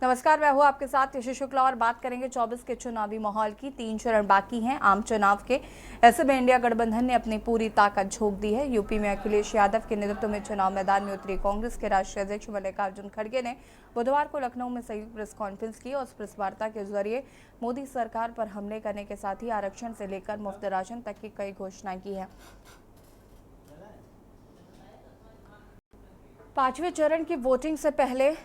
नमस्कार, मैं हूँ आपके साथ यशु शुक्ला और बात करेंगे 24 के चुनावी माहौल की। 3 चरण बाकी हैं आम चुनाव के। ऐसे में इंडिया गठबंधन ने अपनी पूरी ताकत झोंक दी है। यूपी में अखिलेश यादव के नेतृत्व में चुनाव मैदान में उतरी कांग्रेस के राष्ट्रीय अध्यक्ष मल्लिकार्जुन खड़गे ने बुधवार को लखनऊ में संयुक्त प्रेस कॉन्फ्रेंस की और उस प्रेस वार्ता के जरिए मोदी सरकार पर हमले करने के साथ ही आरक्षण से लेकर मुफ्त राशन तक की कई घोषणाएं की है। 5वें चरण की वोटिंग से पहले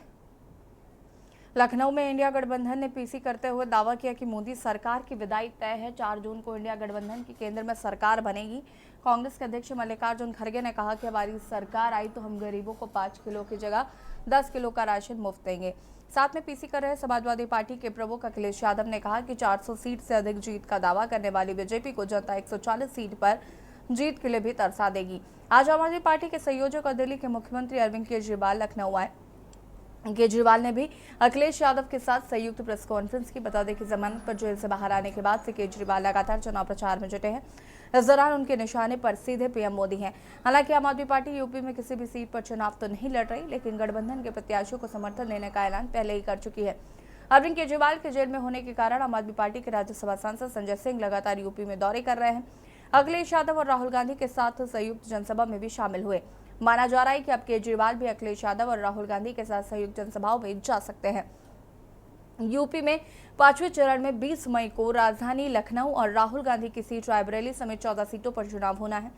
लखनऊ में इंडिया गठबंधन ने पीसी करते हुए दावा किया कि मोदी सरकार की विदाई तय है। 4 जून को इंडिया गठबंधन की केंद्र में सरकार बनेगी। कांग्रेस के अध्यक्ष मल्लिकार्जुन खड़गे ने कहा कि हमारी सरकार आई तो हम गरीबों को 5 किलो की जगह 10 किलो का राशन मुफ्त देंगे। साथ में पीसी कर रहे समाजवादी पार्टी के प्रमुख अखिलेश यादव ने कहा कि 400 सीट से अधिक जीत का दावा करने वाली बीजेपी को जनता 140 सीट पर जीत के लिए भी तरसा देगी। आज आम आदमी पार्टी के संयोजक और दिल्ली के मुख्यमंत्री अरविंद केजरीवाल लखनऊ आए। केजरीवाल ने भी अखिलेश यादव के साथ संयुक्त प्रेस कॉन्फ्रेंस की। बता दें कि जमानत पर जेल से बाहर आने के बाद से केजरीवाल लगातार चुनाव प्रचार में जुटे हैं। इस दौरान उनके निशाने पर सीधे पीएम मोदी हैं। हालांकि आम आदमी पार्टी यूपी में किसी भी सीट पर चुनाव तो नहीं लड़ रही, लेकिन गठबंधन के प्रत्याशियों को समर्थन देने का ऐलान पहले ही कर चुकी है। अरविंद केजरीवाल के जेल में होने के कारण आम आदमी पार्टी के राज्यसभा सांसद संजय सिंह लगातार यूपी में दौरे कर रहे हैं। अखिलेश यादव और राहुल गांधी के साथ संयुक्त जनसभा में भी शामिल हुए। माना जा रहा है कि अब केजरीवाल भी अखिलेश यादव और राहुल गांधी के साथ संयुक्त जनसभाओं में जा सकते हैं। यूपी में 5वें चरण में 20 मई को राजधानी लखनऊ और राहुल गांधी की सीट रायबरेली समेत 14 सीटों पर चुनाव होना है।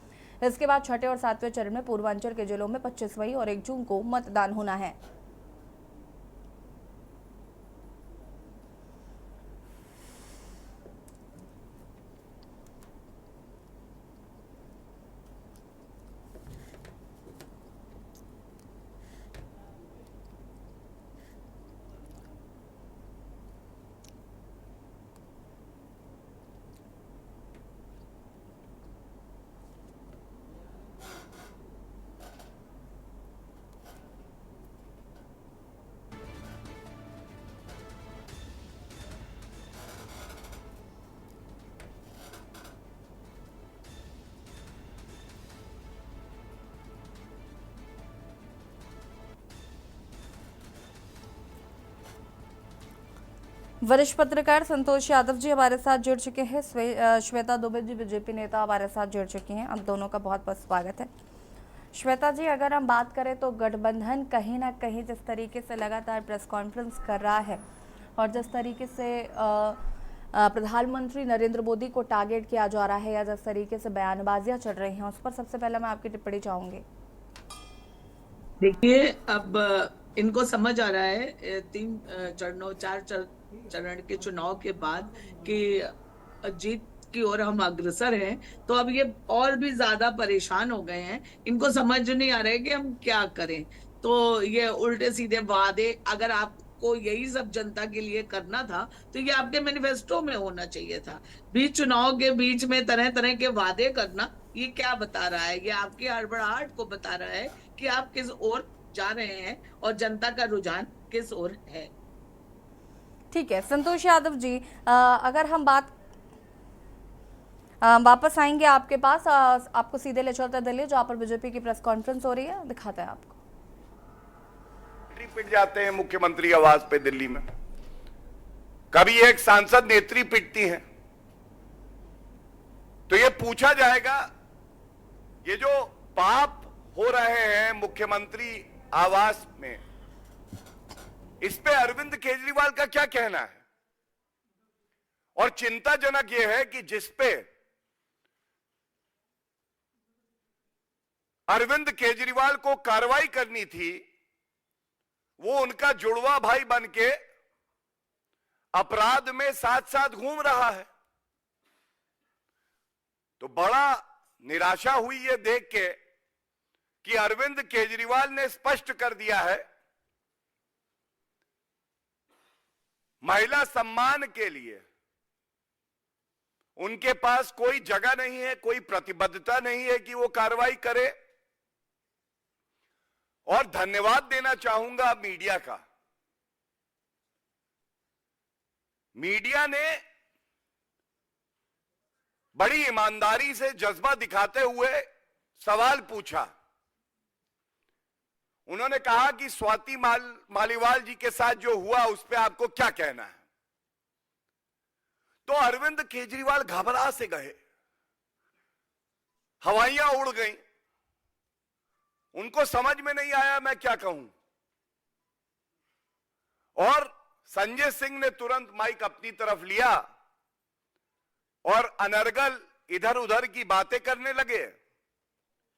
इसके बाद 6ठे और 7वें चरण में पूर्वांचल के जिलों में 25 मई और 1 जून को मतदान होना है। वरिष्ठ पत्रकार संतोष यादव जी हमारे साथ जुड़ चुके हैं। श्वेता दुबे जी बीजेपी नेता हमारे साथ जुड़ चुकी हैं। आप दोनों का बहुत बहुत स्वागत है। श्वेता जी, अगर हम बात करें तो गठबंधन कहीं ना कहीं जिस तरीके से लगातार प्रेस कॉन्फ्रेंस कर रहा है और जिस तरीके से प्रधानमंत्री नरेंद्र मोदी को टारगेट किया जा रहा है या जिस तरीके से बयानबाजियां चल रही हैं, उस पर सबसे पहले मैं आपकी टिप्पणी चाहूंगी। देखिए, अब इनको समझ आ रहा है 4 चरण के चुनाव के बाद कि जीत की ओर हम अग्रसर हैं, तो अब ये और भी ज्यादा परेशान हो गए हैं। इनको समझ नहीं आ रहा है कि हम क्या करें। तो ये उल्टे सीधे वादे, अगर आपको यही सब जनता के लिए करना था तो ये आपके मैनिफेस्टो में होना चाहिए था। बीच चुनाव के बीच में तरह तरह के वादे करना, ये क्या बता रहा है? ये आपकी हड़बड़ाहट को बता रहा है कि आप किस ओर जा रहे हैं और जनता का रुझान किस ओर है। ठीक है संतोष यादव जी, अगर हम बात वापस आएंगे आपके पास, आपको सीधे ले चलते दिल्ली जहां पर बीजेपी की प्रेस कॉन्फ्रेंस हो रही है, दिखाते हैं आपको। पिट जाते हैं मुख्यमंत्री आवास पे दिल्ली में, कभी एक सांसद नेत्री पिटती है, तो ये पूछा जाएगा ये जो पाप हो रहे हैं मुख्यमंत्री आवास में, इस पे अरविंद केजरीवाल का क्या कहना है? और चिंताजनक यह है कि जिस पे अरविंद केजरीवाल को कार्रवाई करनी थी, वो उनका जुड़वा भाई बनके अपराध में साथ साथ घूम रहा है। तो बड़ा निराशा हुई ये देख के कि अरविंद केजरीवाल ने स्पष्ट कर दिया है महिला सम्मान के लिए उनके पास कोई जगह नहीं है, कोई प्रतिबद्धता नहीं है कि वो कार्रवाई करे। और धन्यवाद देना चाहूंगा मीडिया का। मीडिया ने बड़ी ईमानदारी से जज्बा दिखाते हुए सवाल पूछा उन्होंने कहा कि स्वाति मालीवाल जी के साथ जो हुआ उस पर आपको क्या कहना है। तो अरविंद केजरीवाल घबरा से गए, हवाइयां उड़ गईं, उनको समझ में नहीं आया मैं क्या कहूं। और संजय सिंह ने तुरंत माइक अपनी तरफ लिया और अनर्गल इधर उधर की बातें करने लगे,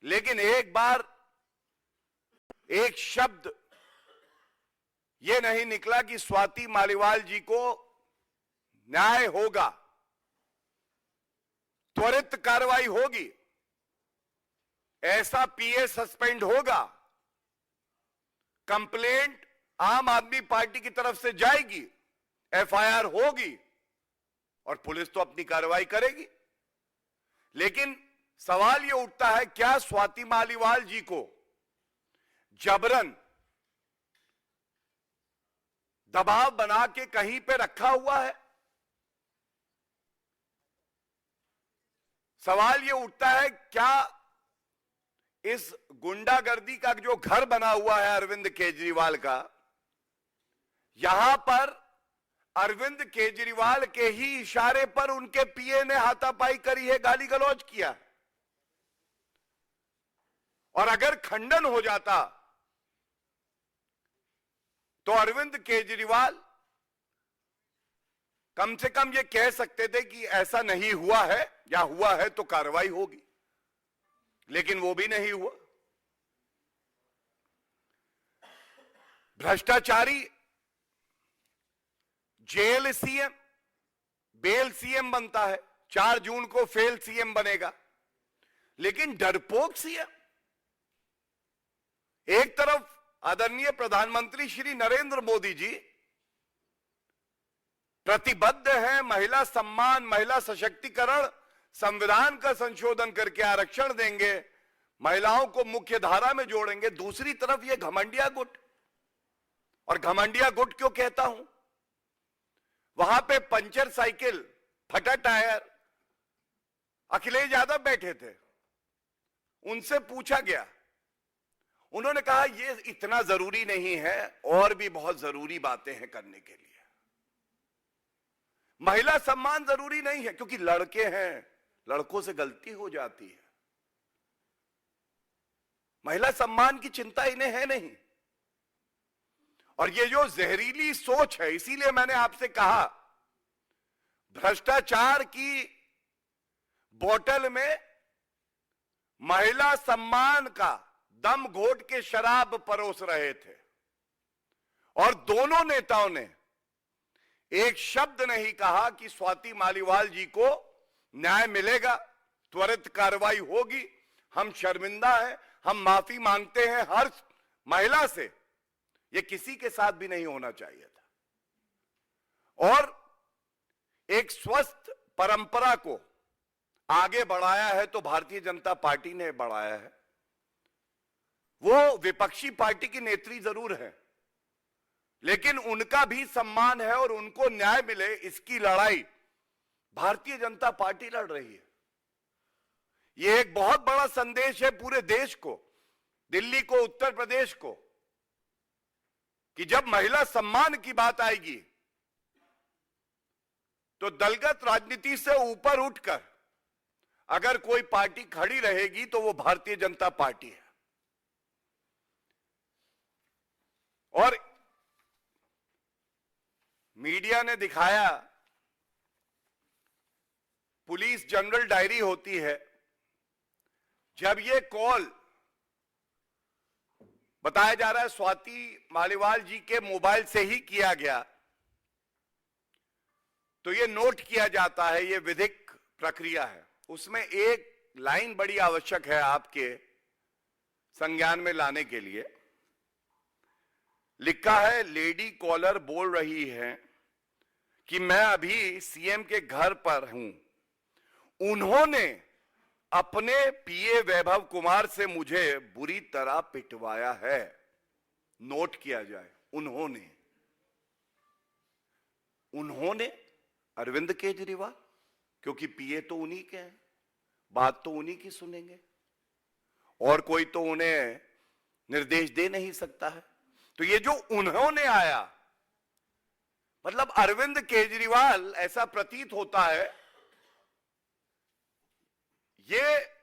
लेकिन एक बार एक शब्द यह नहीं निकला कि स्वाति मालीवाल जी को न्याय होगा, त्वरित कार्रवाई होगी, ऐसा पीए सस्पेंड होगा, कंप्लेंट आम आदमी पार्टी की तरफ से जाएगी, एफआईआर होगी और पुलिस तो अपनी कार्रवाई करेगी। लेकिन सवाल यह उठता है, क्या स्वाति मालीवाल जी को जबरन दबाव बना के कहीं पे रखा हुआ है? सवाल यह उठता है, क्या इस गुंडागर्दी का जो घर बना हुआ है अरविंद केजरीवाल का, यहां पर अरविंद केजरीवाल के ही इशारे पर उनके पीए ने हाथापाई करी है, गाली गलौज किया। और अगर खंडन हो जाता तो अरविंद केजरीवाल कम से कम यह कह सकते थे कि ऐसा नहीं हुआ है, या हुआ है तो कार्रवाई होगी, लेकिन वो भी नहीं हुआ। भ्रष्टाचारी जेल सीएम, बेल सीएम बनता है, 4 जून को फेल सीएम बनेगा, लेकिन डरपोक सीएम। एक तरफ आदरणीय प्रधानमंत्री श्री नरेंद्र मोदी जी प्रतिबद्ध हैं महिला सम्मान, महिला सशक्तिकरण, संविधान का संशोधन करके आरक्षण देंगे, महिलाओं को मुख्य धारा में जोड़ेंगे। दूसरी तरफ ये घमंडिया गुट, और घमंडिया गुट क्यों कहता हूं, वहां पे पंचर साइकिल, फटा टायर, अखिलेश यादव बैठे थे, उनसे पूछा गया, उन्होंने कहा ये इतना जरूरी नहीं है, और भी बहुत जरूरी बातें हैं करने के लिए। महिला सम्मान जरूरी नहीं है क्योंकि लड़के हैं, लड़कों से गलती हो जाती है, महिला सम्मान की चिंता इन्हें है नहीं। और ये जो जहरीली सोच है, इसीलिए मैंने आपसे कहा, भ्रष्टाचार की बोतल में महिला सम्मान का दम घोट के शराब परोस रहे थे, और दोनों नेताओं ने एक शब्द नहीं कहा कि स्वाति मालीवाल जी को न्याय मिलेगा, त्वरित कार्रवाई होगी, हम शर्मिंदा हैं, हम माफी मांगते हैं हर महिला से। यह किसी के साथ भी नहीं होना चाहिए था। और एक स्वस्थ परंपरा को आगे बढ़ाया है तो भारतीय जनता पार्टी ने बढ़ाया है। वो विपक्षी पार्टी की नेत्री जरूर है, लेकिन उनका भी सम्मान है और उनको न्याय मिले, इसकी लड़ाई भारतीय जनता पार्टी लड़ रही है। यह एक बहुत बड़ा संदेश है पूरे देश को, दिल्ली को, उत्तर प्रदेश को, कि जब महिला सम्मान की बात आएगी तो दलगत राजनीति से ऊपर उठकर अगर कोई पार्टी खड़ी रहेगी तो वो भारतीय जनता पार्टी है। और मीडिया ने दिखाया, पुलिस जनरल डायरी होती है, जब ये कॉल बताया जा रहा है स्वाति मालीवाल जी के मोबाइल से ही किया गया, तो ये नोट किया जाता है, ये विधिक प्रक्रिया है। उसमें एक लाइन बड़ी आवश्यक है आपके संज्ञान में लाने के लिए। लिखा है, लेडी कॉलर बोल रही है कि मैं अभी सीएम के घर पर हूं, उन्होंने अपने पीए वैभव कुमार से मुझे बुरी तरह पिटवाया है। नोट किया जाए, उन्होंने अरविंद केजरीवाल, क्योंकि पीए तो उन्हीं के हैं, बात तो उन्हीं की सुनेंगे, और कोई तो उन्हें निर्देश दे नहीं सकता है। तो ये जो उन्होंने आया, मतलब अरविंद केजरीवाल, ऐसा प्रतीत होता है ये।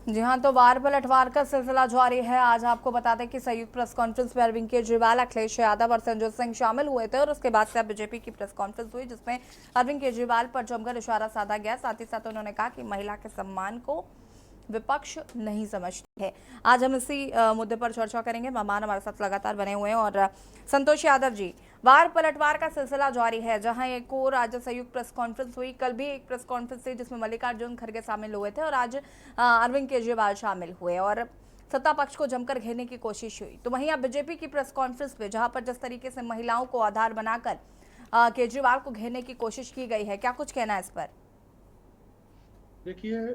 जी हाँ, तो वार पलटवार का सिलसिला जारी है। आज आपको बता दें कि संयुक्त प्रेस कॉन्फ्रेंस में अरविंद केजरीवाल, अखिलेश यादव और संजय सिंह शामिल हुए थे और उसके बाद से अब बीजेपी की प्रेस कॉन्फ्रेंस हुई, जिसमें अरविंद केजरीवाल पर जमकर इशारा साधा गया। साथ ही साथ उन्होंने कहा कि महिला के सम्मान को विपक्ष नहीं समझती है। आज हम इसी मुद्दे पर चर्चा करेंगे। मेहमान हमारे साथ लगातार बने हुए हैं और संतोष यादव जी, वार पलटवार का सिलसिला जारी है, जहां एक और आज संयुक्त प्रेस कॉन्फ्रेंस हुई, कल भी एक प्रेस कॉन्फ्रेंस थी जिसमें मल्लिकार्जुन खड़गे शामिल हुए थे और आज अरविंद केजरीवाल शामिल हुए और सत्ता पक्ष को जमकर घेरने की कोशिश हुई। तो वहीं अब बीजेपी की प्रेस कॉन्फ्रेंस में जहां पर जिस तरीके से महिलाओं को आधार बनाकर केजरीवाल को घेरने की कोशिश की गई है, क्या कुछ कहना है इस पर? देखिए,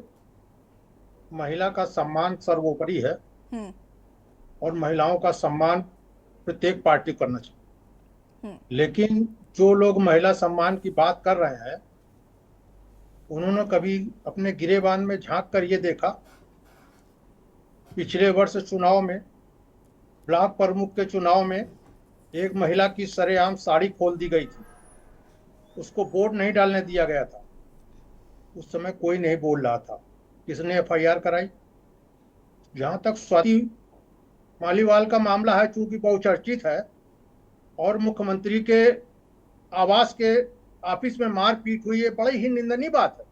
महिला का सम्मान सर्वोपरि है और महिलाओं का सम्मान प्रत्येक पार्टी करना चाहिए। लेकिन जो लोग महिला सम्मान की बात कर रहे हैं, उन्होंने कभी अपने गिरेबान में झांक कर ये देखा? पिछले वर्ष चुनाव में, ब्लॉक प्रमुख के चुनाव में, एक महिला की सरेआम साड़ी खोल दी गई थी, उसको वोट नहीं डालने दिया गया था। उस समय कोई नहीं बोल रहा था। किसने एफआईआर कराई? जहां तक स्वाति मालीवाल का मामला है, चूंकि बहुचर्चित है और मुख्यमंत्री के आवास के ऑफिस में मारपीट हुई, है बड़ी ही निंदनीय बात है।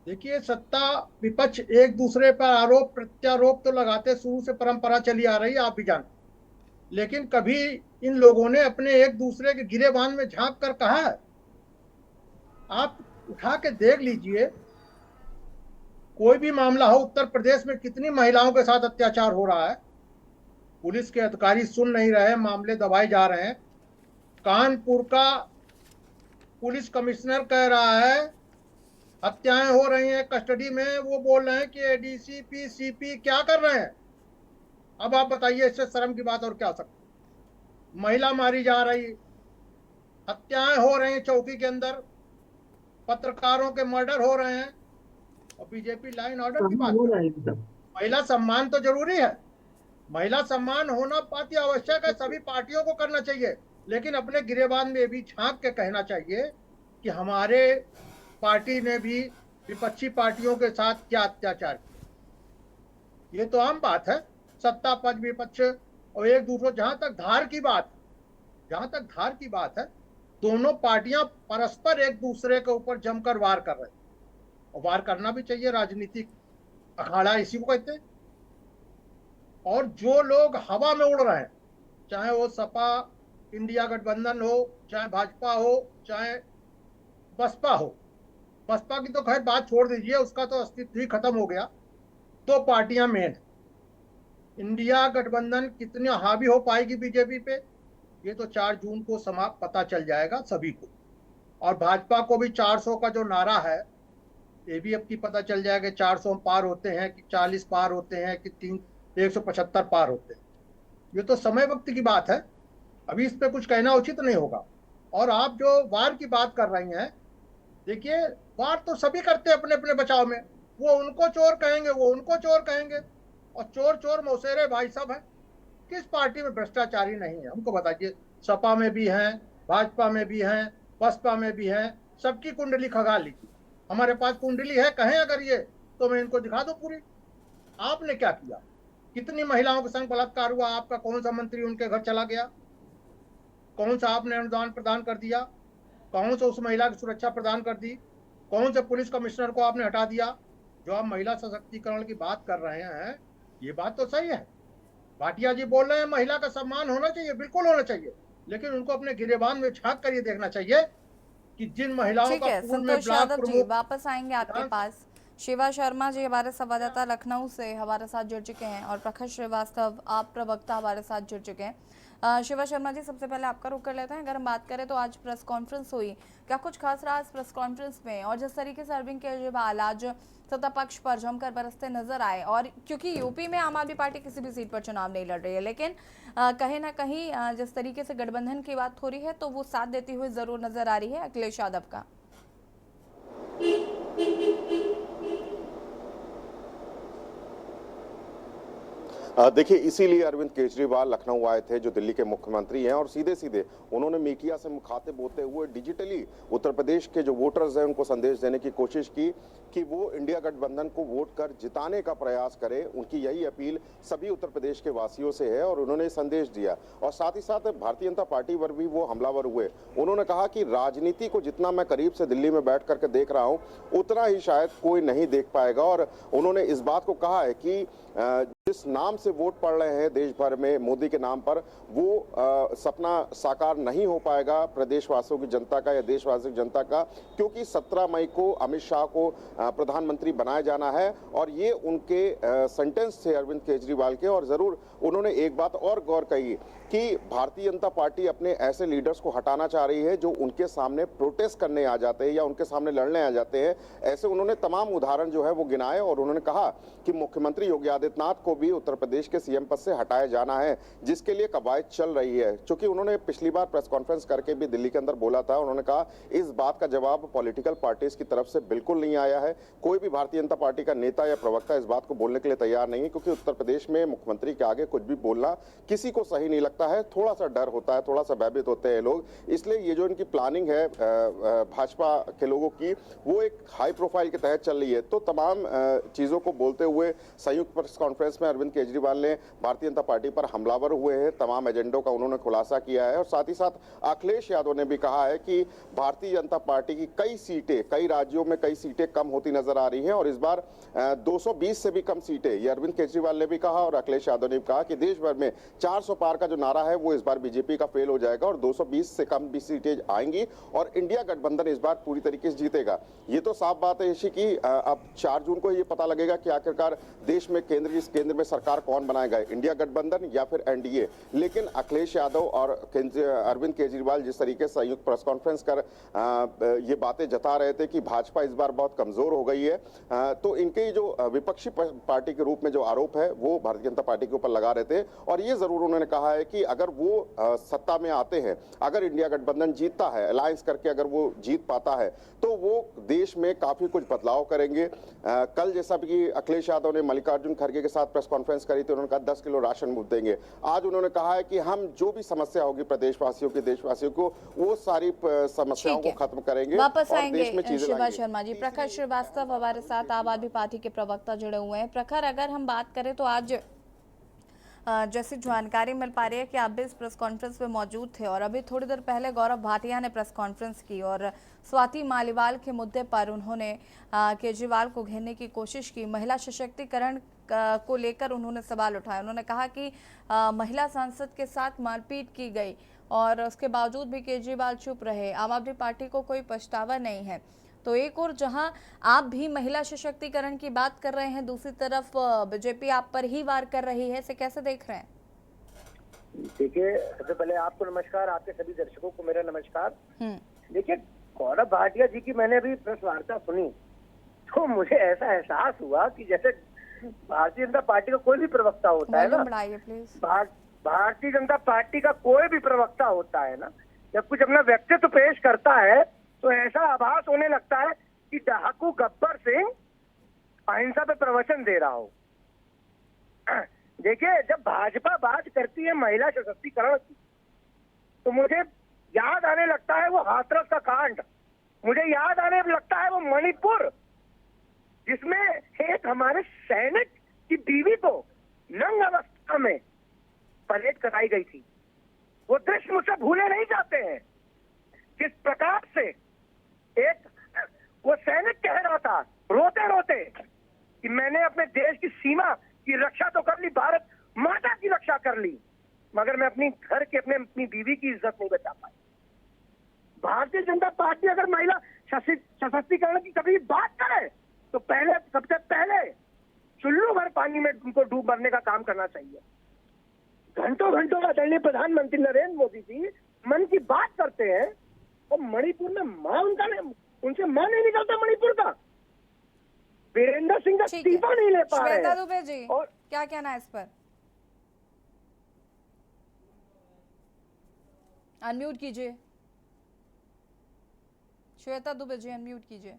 देखिए, सत्ता विपक्ष एक दूसरे पर आरोप प्रत्यारोप तो लगाते शुरू से परंपरा चली आ रही है, आप भी जानते। लेकिन कभी इन लोगों ने अपने एक दूसरे के गिरेबान में झांक कर कहा है? आप उठा के देख लीजिए, कोई भी मामला हो, उत्तर प्रदेश में कितनी महिलाओं के साथ अत्याचार हो रहा है, पुलिस के अधिकारी सुन नहीं रहे, मामले दबाए जा रहे हैं। कानपुर का पुलिस कमिश्नर कह रहा है हत्याएं हो रही हैं कस्टडी में, वो बोल रहे हैं कि एडीसीपी सीपी क्या कर रहे हैं। अब आप बताइए, इससे शर्म की बात और क्या हो सकती? महिला मारी जा रही, हत्याएं हो रही हैं चौकी के अंदर, पत्रकारों के मर्डर हो रहे हैं और बीजेपी लाइन ऑर्डर की बात कर रही है। महिला सम्मान तो जरूरी है, महिला सम्मान होना अति आवश्यक है, सभी पार्टियों को करना चाहिए। लेकिन अपने गिरेबान में भी झांक के कहना चाहिए कि हमारे पार्टी ने भी विपक्षी पार्टियों के साथ क्या अत्याचार किया। ये तो आम बात है, सत्ता पक्ष विपक्ष और एक दूसरे। जहां तक धार की बात है, दोनों पार्टियां परस्पर एक दूसरे के ऊपर जमकर वार कर रहे हैं और वार करना भी चाहिए। राजनीतिक अखाड़ा इसी को कहते हैं। और जो लोग हवा में उड़ रहे हैं, चाहे वो सपा इंडिया गठबंधन हो, चाहे भाजपा हो, चाहे बसपा हो, बसपा की तो खैर बात छोड़ दीजिए, उसका तो अस्तित्व ही खत्म हो गया। दो पार्टियां मेन है। इंडिया गठबंधन कितनी हावी हो पाएगी बीजेपी पे, ये तो 4 जून को समाप्त पता चल जाएगा सभी को। और भाजपा को भी 400 का जो नारा है, ये भी अब की पता चल जाएगा। 400 पार होते हैं कि 40 पार होते हैं कि 175 पार होते हैं। ये तो समय वक्त की बात है, अभी इस पे कुछ कहना उचित नहीं होगा। और आप जो वार की बात कर रही हैं, देखिए, वार तो सभी करते हैं अपने अपने बचाव में। वो उनको चोर कहेंगे, वो उनको चोर कहेंगे, और चोर चोर मौसेरे भाई सब हैं। किस पार्टी में भ्रष्टाचारी नहीं है, हमको बताइए। सपा में भी हैं, भाजपा में भी हैं, बसपा में भी हैं, सबकी कुंडली खंगाल लीजिए। हमारे पास कुंडली है, कहें अगर ये, तो मैं इनको दिखा दूं पूरी। आपने क्या किया? कितनी महिलाओं के संग बलात्कार हुआ? आपका कौन सा मंत्री उनके घर चला गया? कौन सा आपने अनुदान प्रदान कर दिया? कौन सा उस महिला की सुरक्षा प्रदान कर दी? कौन से पुलिस कमिश्नर को आपने हटा दिया? जो आप महिला सशक्तिकरण की बात कर रहे हैं, ये बात तो सही है। भाटिया जी बोल रहे हैं महिला का सम्मान होना चाहिए, बिल्कुल होना चाहिए। लेकिन उनको अपने गिरेबान में झांक कर ये देखना चाहिए कि जिन महिलाओं का पूल में संतोष यादव जी, प्रमुख वापस आएंगे आपके पास। शिवा शर्मा जी हमारे संवाददाता लखनऊ से हमारे साथ जुड़ चुके हैं और प्रखर श्रीवास्तव, आप प्रवक्ता, हमारे साथ जुड़ चुके हैं। शिवा शर्मा जी, सबसे पहले आपका रुख कर लेते हैं। अगर हम बात करें तो आज प्रेस कॉन्फ्रेंस हुई, क्या कुछ खास रहा इस प्रेस कॉन्फ्रेंस में? और जिस तरीके से अरविंद केजरीवाल आज सत्ता पक्ष पर जमकर बरसते नजर आए, और क्योंकि यूपी में आम आदमी पार्टी किसी भी सीट पर चुनाव नहीं लड़ रही है, लेकिन कहीं ना कहीं जिस तरीके से गठबंधन की बात हो रही है, तो वो साथ देती हुई जरूर नजर आ रही है अखिलेश यादव का। देखिए, इसीलिए अरविंद केजरीवाल लखनऊ आए थे, जो दिल्ली के मुख्यमंत्री हैं, और सीधे सीधे उन्होंने मीडिया से मुखातिब होते हुए डिजिटली उत्तर प्रदेश के जो वोटर्स हैं उनको संदेश देने की कोशिश की कि वो इंडिया गठबंधन को वोट कर जिताने का प्रयास करें। उनकी यही अपील सभी उत्तर प्रदेश के वासियों से है और उन्होंने संदेश दिया। और साथ ही साथ भारतीय जनता पार्टी पर भी वो हमलावर हुए। उन्होंने कहा कि राजनीति को जितना मैं करीब से दिल्ली में बैठ करके देख रहा हूं, उतना ही शायद कोई नहीं देख पाएगा। और उन्होंने इस बात को कहा है कि जिस नाम से वोट पड़ रहे हैं देश भर में मोदी के नाम पर, वो सपना साकार नहीं हो पाएगा प्रदेशवासियों की जनता का या देशवासियों की जनता का, क्योंकि 17 मई को अमित शाह को प्रधानमंत्री बनाया जाना है। और ये उनके सेंटेंस थे अरविंद केजरीवाल के। और जरूर उन्होंने एक बात और गौर कही कि भारतीय जनता पार्टी अपने ऐसे लीडर्स को हटाना चाह रही है जो उनके सामने प्रोटेस्ट करने आ जाते हैं या उनके सामने लड़ने आ जाते हैं। ऐसे उन्होंने तमाम उदाहरण जो है वो गिनाए और उन्होंने कहा कि मुख्यमंत्री योगी आदित्यनाथ को भी उत्तर प्रदेश के सीएम पद से हटाया जाना है, जिसके लिए कवायद चल रही है। क्योंकि उन्होंने पिछली बार प्रेस कॉन्फ्रेंस करके भी दिल्ली के अंदर बोला था, उन्होंने कहा इस बात का जवाब पॉलिटिकल पार्टीज की तरफ से बिल्कुल नहीं आया है। कोई भी भारतीय जनता पार्टी का नेता या प्रवक्ता इस बात को बोलने के लिए तैयार नहीं है, क्योंकि उत्तर प्रदेश में मुख्यमंत्री के आगे कुछ भी बोलना किसी को सही नहीं लगता है। थोड़ा सा डर होता है, थोड़ा सा भयभीत होते हैं लोग। इसलिए ये जो इनकी प्लानिंग है भाजपा के लोगों की, वो एक हाई प्रोफाइल के तहत चल रही है। तो तमाम चीजों को बोलते हुए संयुक्त प्रेस कॉन्फ्रेंस में अरविंद केजरीवाल ने भारतीय जनता पार्टी पर हमलावर हुए हैं, तमाम एजेंडों का उन्होंने खुलासा किया है। और साथ ही साथ अखिलेश यादव ने भी कहा है कि भारतीय जनता पार्टी की कई सीटें, कई राज्यों में कई सीटें कम होती नजर आ रही हैं और इस बार 220 से भी कम सीटें, ये अरविंद केजरीवाल ने भी कहा और अखिलेश यादव ने भी कहा कि देश भर में 400 पार का जो नारा है वो इस बार बीजेपी का फेल हो जाएगा और 220 से कम भी सीटें आएंगी और इंडिया गठबंधन इस बार पूरी तरीके से जीतेगा। ये तो साफ बात है ऋषि की अब 4 जून को ये पता लगेगा कि आखिरकार देश में केंद्र में सरकार कौन बनाएगा, इंडिया गठबंधन या फिर एनडीए। लेकिन अखिलेश यादव और अरविंद केजरीवाल जिस तरीके से संयुक्त प्रेस कॉन्फ्रेंस कर ये बातें जता रहे थे कि भाजपा इस बार बहुत कमजोर हो गई है, तो इनके जो विपक्षी पार्टी के रूप में जो आरोप है वो भारतीय जनता पार्टी के ऊपर लगा रहे थे। और ये जरूर उन्होंने कहा है कि अगर वो सत्ता में आते हैं, अगर इंडिया गठबंधन जीतता है, अलायंस करके अगर वो जीत पाता है, तो वो देश में काफी कुछ बदलाव करेंगे। कल जैसा कि अखिलेश यादव ने मल्लिकार्जुन खड़गे के साथ प्रेस कॉन्फ्रेंस करी थी, उन्होंने कहा 10 किलो राशन मुफ्त देंगे। आज उन्होंने कहा है कि हम जो भी समस्या होगी प्रदेशवासियों की, देशवासियों को, वो सारी समस्याओं को खत्म करेंगे। वापस आएंगे शिवा शर्मा जी। प्रखर श्रीवास्तव हमारे साथ आम आदमी पार्टी के प्रवक्ता जुड़े हुए हैं। प्रखर, अगर हम बात करें तो आज जैसी जानकारी मिल पा रही है कि आप भी इस प्रेस कॉन्फ्रेंस में मौजूद थे और अभी थोड़ी देर पहले गौरव भाटिया ने प्रेस कॉन्फ्रेंस की और स्वाति मालीवाल के मुद्दे पर उन्होंने केजरीवाल को घेरने की कोशिश की। महिला सशक्तिकरण को लेकर उन्होंने सवाल उठाया। उन्होंने कहा कि महिला सांसद के साथ मारपीट की गई और उसके बावजूद भी केजरीवाल चुप रहे। आम आदमी पार्टी को कोई पछतावा नहीं है। तो एक और जहां आप भी महिला सशक्तिकरण की बात कर रहे हैं, दूसरी तरफ बीजेपी आप पर ही वार कर रही है, इसे कैसे देख रहे हैं? देखिए, सबसे पहले आपको नमस्कार, आपके सभी दर्शकों को मेरा नमस्कार। देखिए, गौरव भाटिया जी की मैंने अभी प्रेस वार्ता सुनी तो मुझे ऐसा एहसास हुआ कि जैसे भारतीय जनता पार्टी का कोई भी प्रवक्ता होता है ना, भारतीय जनता पार्टी का कोई भी प्रवक्ता होता है ना, जब कुछ अपना व्यक्तित्व पेश करता है तो ऐसा आभास होने लगता है कि डाकू गब्बर सिंह अहिंसा पे प्रवचन दे रहा हो। देखिए, जब भाजपा बात करती है महिला सशक्तिकरण की तो मुझे याद आने लगता है वो हाथरस का कांड, मुझे याद आने लगता है वो मणिपुर जिसमें एक हमारे सैनिक की बीवी को नंग अवस्था में परेड कराई गई थी। वो दृश्य मुझसे भूले नहीं जाते हैं। किस प्रकार से एक वो सैनिक कह रहा था रोते रोते कि मैंने अपने देश की सीमा की रक्षा तो कर ली, भारत माता की रक्षा कर ली, मगर मैं अपनी घर के अपनी बीवी की इज्जत नहीं बचा पाई। भारतीय जनता पार्टी अगर महिला सशक्तिकरण की कभी बात करे तो पहले, सबसे पहले चुल्लू भर पानी में उनको डूब मरने का काम करना चाहिए। घंटों घंटों आदरणीय प्रधानमंत्री नरेंद्र मोदी जी मन की बात करते हैं और मणिपुर में मां उनसे मां नहीं निकलता मणिपुर का। वीरेंद्र सिंह का इस्तीफा नहीं ले पा रहे। श्वेता दुबे जी, और क्या कहना है इस पर? अनम्यूट कीजिए श्वेता दुबे जी, अनम्यूट कीजिए।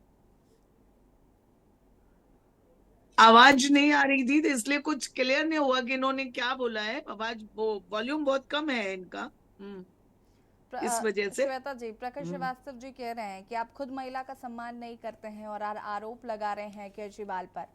आवाज नहीं आ रही थी, तो इसलिए कुछ क्लियर नहीं हुआ कि इन्होंने क्या बोला है। आवाज वो वॉल्यूम बहुत कम है इनका, इस वजह से। श्वेता जी, प्रकाश श्रीवास्तव जी कह रहे हैं कि आप खुद महिला का सम्मान नहीं करते हैं और आरोप लगा रहे हैं केजरीवाल पर।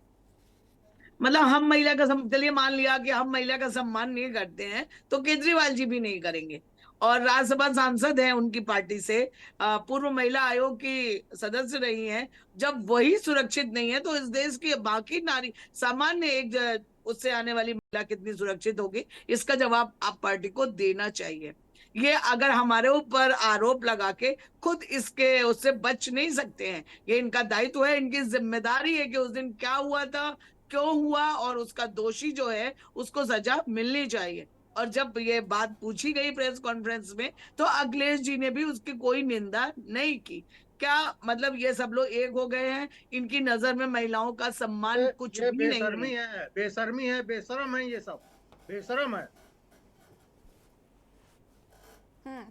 मतलब हम महिला का चलिए मान लिया कि हम महिला का सम्मान नहीं करते हैं, तो केजरीवाल जी भी नहीं करेंगे। और राज्यसभा सांसद हैं उनकी पार्टी से, पूर्व महिला आयोग की सदस्य रही हैं। जब वही सुरक्षित नहीं है तो इस देश की बाकी नारी, सामान्य एक उससे आने वाली महिला कितनी सुरक्षित होगी, इसका जवाब आप पार्टी को देना चाहिए। ये अगर हमारे ऊपर आरोप लगा के खुद इसके उससे बच नहीं सकते हैं, ये इनका दायित्व है, इनकी जिम्मेदारी है कि उस दिन क्या हुआ था, क्यों हुआ, और उसका दोषी जो है उसको सजा मिलनी चाहिए। और जब ये बात पूछी गई प्रेस कॉन्फ्रेंस में, तो अखिलेश जी ने भी उसकी कोई निंदा नहीं की। क्या मतलब ये सब लोग एक हो गए हैं, इनकी नजर में महिलाओं का सम्मान कुछ ये भी नहीं बेशर्मी है। है, बेशर्मी है, बेशरम है, ये सब बेशरम है।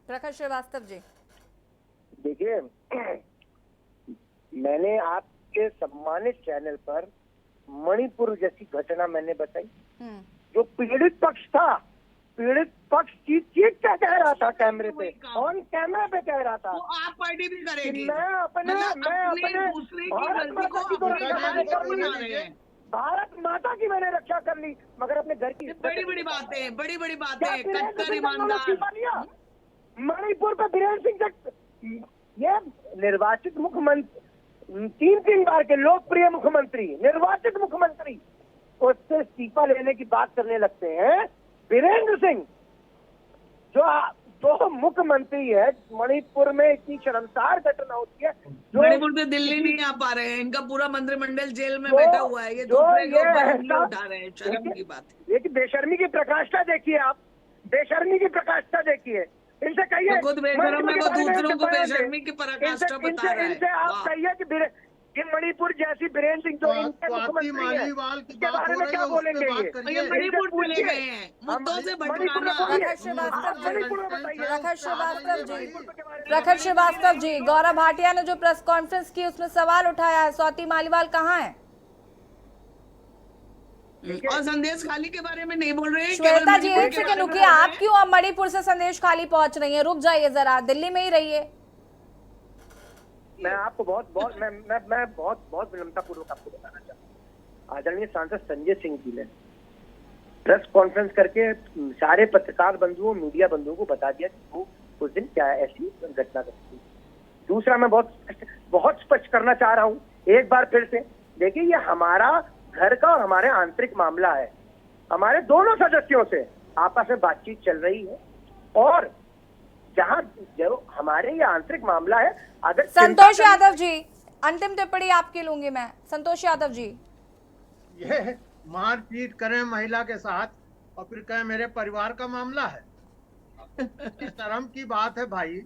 प्रकाश श्रीवास्तव जी, देखिए, मैंने आपके सम्मानित चैनल पर मणिपुर जैसी घटना मैंने बताई। जो पीड़ित पक्ष था, पीड़ित पक्ष चीख चीख क्या कह रहा था कैमरे पे, ऑन कैमरा पे कह रहा था वो आप पार्टी भी करेगी। मैं अपने दूसरे की भारत गलती को माता की तो अपने रक्षा हाथ कर में ली, बना रहे हैं। भारत माता की मैंने रक्षा कर ली, मगर अपने घर की बड़ी बड़ी बातें, बड़ी बड़ी क्या बातें, वीरेंद्र कट्टर सिंह का उन्होंने ईमानदार। इस्तीफा लिया? मणिपुर पे वीरेंद्र सिंह से, ये निर्वाचित मुख्यमंत्री, तीन बार के लोकप्रिय मुख्यमंत्री, निर्वाचित मुख्यमंत्री, उससे इस्तीफा लेने की बात करने लगते हैं। वीरेंद्र सिंह जो मुख्यमंत्री है, मणिपुर में इतनी शर्मसार घटना होती है। मणिपुर से दिल्ली नहीं आ पा रहे हैं, इनका पूरा मंत्रिमंडल जेल में बैठा हुआ है, ये दूसरे के ऊपर उंगली उठा रहे हैं, शर्म की बात है। ये कि बेशर्मी की प्रकाष्ठा देखिए आप, बेशर्मी की प्रकाष्ठा देखिए। इनसे कहिए, तो खुद बेशर्म है, वो दूसरों को बेशर्मी की पराकाष्ठा बता रहा है। इनसे आप वाह। कहिए कि ये मणिपुर जैसी बीरेन्द्र सिंह जो इनके मुख्यमंत्री हैं, मालीवाल की इसके बात बारे हो में रही क्या है, उस पे बोलेंगे बात ये? करिए। ये मणिपुर चले गए हैं, मुद्दों से भटकाना। प्रकाश श्रीवास्तव जी, मणिपुर में बताइए। प्रकाश श्रीवास्तव जी, प्रकाश श्रीवास्तव जी, गौरव भाटिया ने जो प्रेस कॉन्फ्रेंस की उसमें सवाल उठाया है, स्वाति मालीवाल कहाँ है? और संदेश खाली के बारे में नहीं बोल रहे हैं। श्वेता जी, केवल एक मणिपुर के सेकंड बारे में रुकिए, बोल रहे आप हैं। क्यों अब मणिपुर से संदेश खाली पहुंच रही है? रुक जाइए जरा, दिल्ली में ही रहिए। मैं आपको मैं बहुत विनम्रता पूर्वक आपको बताना चाहता हूँ। आदरणीय सांसद संजय सिंह जी ने प्रेस कॉन्फ्रेंस करके सारे पत्रकार बंधुओं, मीडिया बंधुओं को बता दिया कि वो उस दिन क्या ऐसी घटना घटी। दूसरा, मैं बहुत स्पष्ट करना चाह रहा हूँ एक बार फिर से, देखिए, ये हमारा घर का और हमारे आंतरिक मामला है। हमारे दोनों सदस्यों से आपस में बातचीत चल रही है, और जहाँ जो हमारे ये आंतरिक मामला है, अगर संतोष यादव जी, अंतिम टिप्पणी आपकी लूंगी मैं। संतोष यादव जी, ये मारपीट करें महिला के साथ और फिर कहें मेरे परिवार का मामला है, इस शर्म की बात है भाई।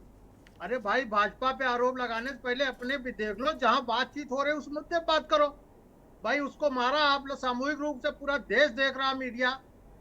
अरे भाई, भाजपा पे आरोप लगाने से पहले अपने भी देख लो, जहां बातचीत हो रही है उस मुद्दे पे बात करो। भाई, उसको मारा आप लोग सामूहिक रूप से, पूरा देश देख रहा, मीडिया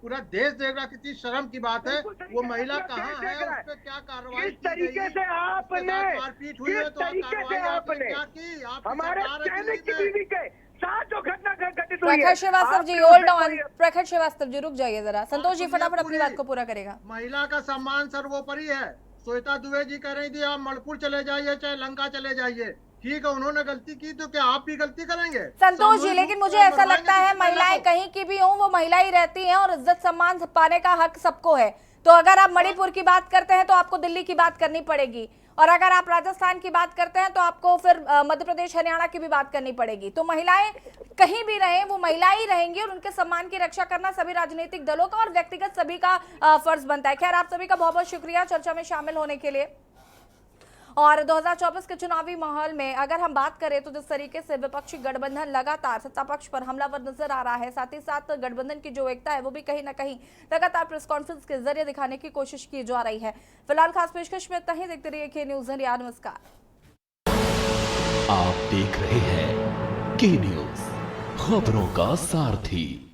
पूरा देश देख रहा, कितनी शर्म की बात है। वो महिला कहाँ है, उस पे क्या कार्रवाई किस तरीके से आपने, मारपीट हुई है किस तो तरीके से आपने क्या की? आप हमारे चैनल की बीवी के साथ जो घटना घटित हुई है, प्रकाश श्रीवास्तव जी, आपने होल्ड उसे ऑन। प्रकाश श्रीवास्तव जी, रुक जाइए जरा। संतोष जी फटाफट अपनी बात को पूरा करेगा। महिला का सम्मान सर्वोपरि है। श्वेता दुबे जी कह रही थी आप मणिपुर चले जाइए, चाहे लंका चले जाइए, ठीक है, उन्होंने गलती की तो क्या आप भी गलती करेंगे? संतोष जी, लेकिन मुझे ऐसा लगता है महिलाएं कहीं की भी हों, वो महिला ही रहती हैं और इज्जत सम्मान पाने का हक सबको है। तो अगर आप मणिपुर की बात करते हैं तो आपको दिल्ली की बात करनी पड़ेगी, और अगर आप राजस्थान की बात करते हैं तो आपको फिर मध्य प्रदेश, हरियाणा की भी बात करनी पड़ेगी। तो महिलाएं कहीं भी रहें, वो महिला ही रहेंगी, और उनके सम्मान की रक्षा करना सभी राजनीतिक दलों का और व्यक्तिगत सभी का फर्ज बनता है। खैर, आप सभी का बहुत बहुत शुक्रिया चर्चा में शामिल होने के लिए। और 2024 के चुनावी माहौल में अगर हम बात करें तो जिस तरीके से विपक्षी गठबंधन लगातार सत्ता पक्ष पर हमलावर नजर आ रहा है, साथ ही साथ गठबंधन की जो एकता है वो भी कहीं ना कहीं लगातार प्रेस कॉन्फ्रेंस के जरिए दिखाने की कोशिश की जा रही है। फिलहाल खास पेशकश में इतना ही। देखते रहिए के न्यूज़ इंडिया। नमस्कार। आप देख रहे हैं के न्यूज़, खबरों का सारथी।